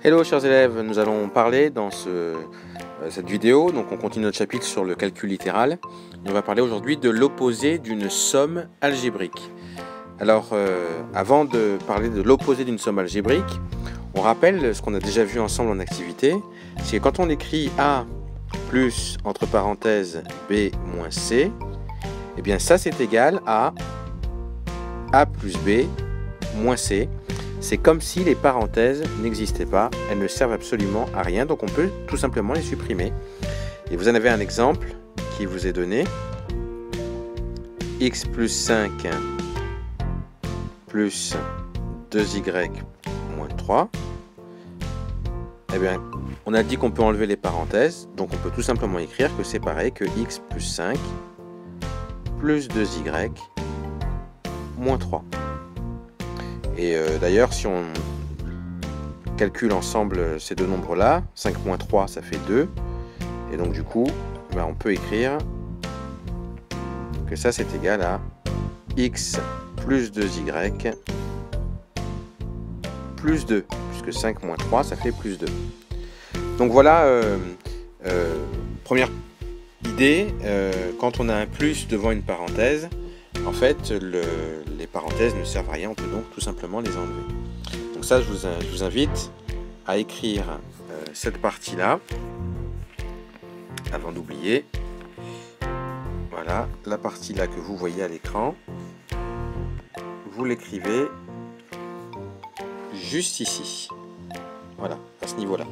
Hello chers élèves, nous allons parler dans cette vidéo, donc on continue notre chapitre sur le calcul littéral. On va parler aujourd'hui de l'opposé d'une somme algébrique. Alors avant de parler de l'opposé d'une somme algébrique, on rappelle ce qu'on a déjà vu ensemble en activité, c'est que quand on écrit A plus entre parenthèses B moins C, et bien ça c'est égal à A plus B moins C. C'est comme si les parenthèses n'existaient pas, elles ne servent absolument à rien, donc on peut tout simplement les supprimer. Et vous en avez un exemple qui vous est donné. X plus 5 plus 2y moins 3. Eh bien, on a dit qu'on peut enlever les parenthèses, donc on peut tout simplement écrire que c'est pareil que x plus 5 plus 2y moins 3. Et d'ailleurs, si on calcule ensemble ces deux nombres-là, 5 moins 3, ça fait 2. Et donc du coup, on peut écrire que ça, c'est égal à x plus 2y plus 2, puisque 5 moins 3, ça fait plus 2. Donc voilà, première idée, quand on a un plus devant une parenthèse, en fait, les parenthèses ne servent à rien, on peut donc tout simplement les enlever. Donc ça, je vous invite à écrire cette partie-là, avant d'oublier. Voilà, la partie-là que vous voyez à l'écran, vous l'écrivez juste ici. Voilà, à ce niveau-là.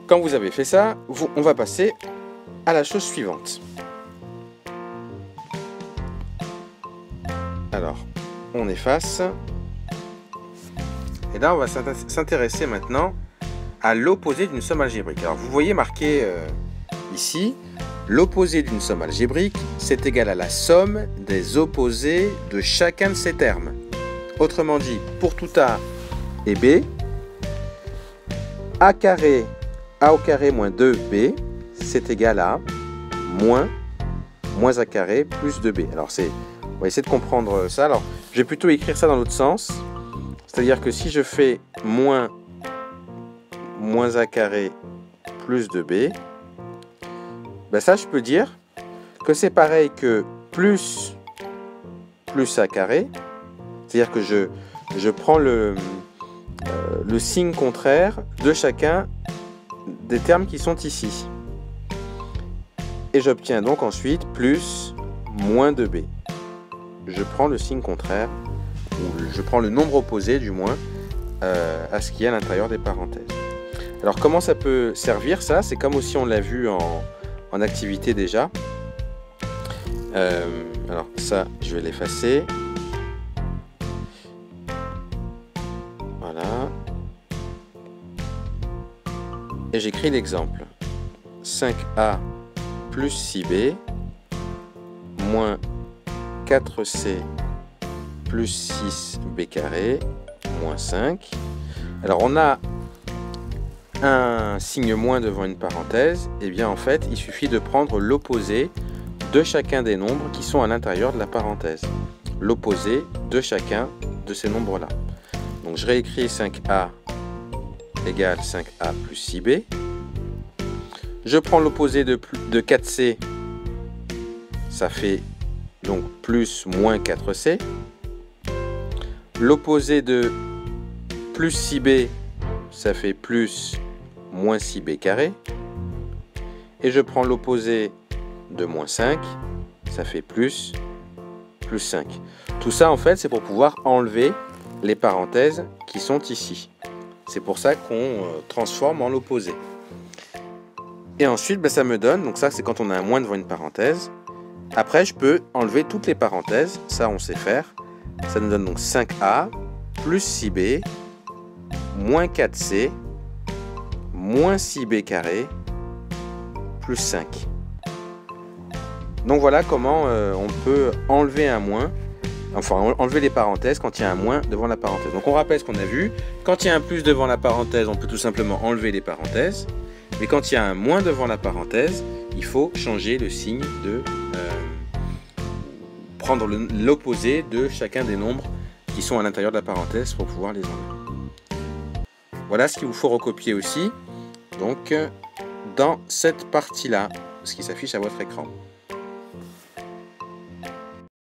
Quand vous avez fait ça, on va passer à la chose suivante. Alors, on efface. Et là, on va s'intéresser maintenant à l'opposé d'une somme algébrique. Alors, vous voyez marqué ici, l'opposé d'une somme algébrique, c'est égal à la somme des opposés de chacun de ces termes. Autrement dit, pour tout A et B, A carré, A au carré moins 2B, c'est égal à moins A carré plus 2B. Alors, on va essayer de comprendre ça. Alors, je vais plutôt écrire ça dans l'autre sens. C'est-à-dire que si je fais moins A carré plus 2B, ça, je peux dire que c'est pareil que plus A carré. C'est-à-dire que je prends le signe contraire de chacun des termes qui sont ici. Et j'obtiens donc ensuite plus moins 2B. Je prends le signe contraire, ou je prends le nombre opposé du moins, à ce qui est à l'intérieur des parenthèses. Alors comment ça peut servir ça? C'est comme aussi on l'a vu en activité déjà. Alors ça, je vais l'effacer. Voilà. Et j'écris l'exemple. 5A plus 6B moins 4C plus 6B carré moins 5. Alors on a un signe moins devant une parenthèse, et bien en fait il suffit de prendre l'opposé de chacun des nombres qui sont à l'intérieur de la parenthèse. L'opposé de chacun de ces nombres-là. Donc je réécris 5A égale 5A plus 6B. Je prends l'opposé de 4C, ça fait donc plus moins 4C. L'opposé de plus 6B, ça fait plus moins 6B carré. Et je prends l'opposé de moins 5, ça fait plus 5. Tout ça, en fait, c'est pour pouvoir enlever les parenthèses qui sont ici. C'est pour ça qu'on transforme en l'opposé. Et ensuite, ça me donne, donc ça, c'est quand on a un moins devant une parenthèse. Après, je peux enlever toutes les parenthèses, ça on sait faire. Ça nous donne donc 5A plus 6B moins 4C moins 6B carré plus 5. Donc voilà comment on peut enlever un moins, enfin enlever les parenthèses quand il y a un moins devant la parenthèse. Donc on rappelle ce qu'on a vu. Quand il y a un plus devant la parenthèse, on peut tout simplement enlever les parenthèses. Mais quand il y a un moins devant la parenthèse, il faut changer le signe prendre l'opposé de chacun des nombres qui sont à l'intérieur de la parenthèse pour pouvoir les enlever. Voilà ce qu'il vous faut recopier aussi, donc dans cette partie-là, ce qui s'affiche à votre écran.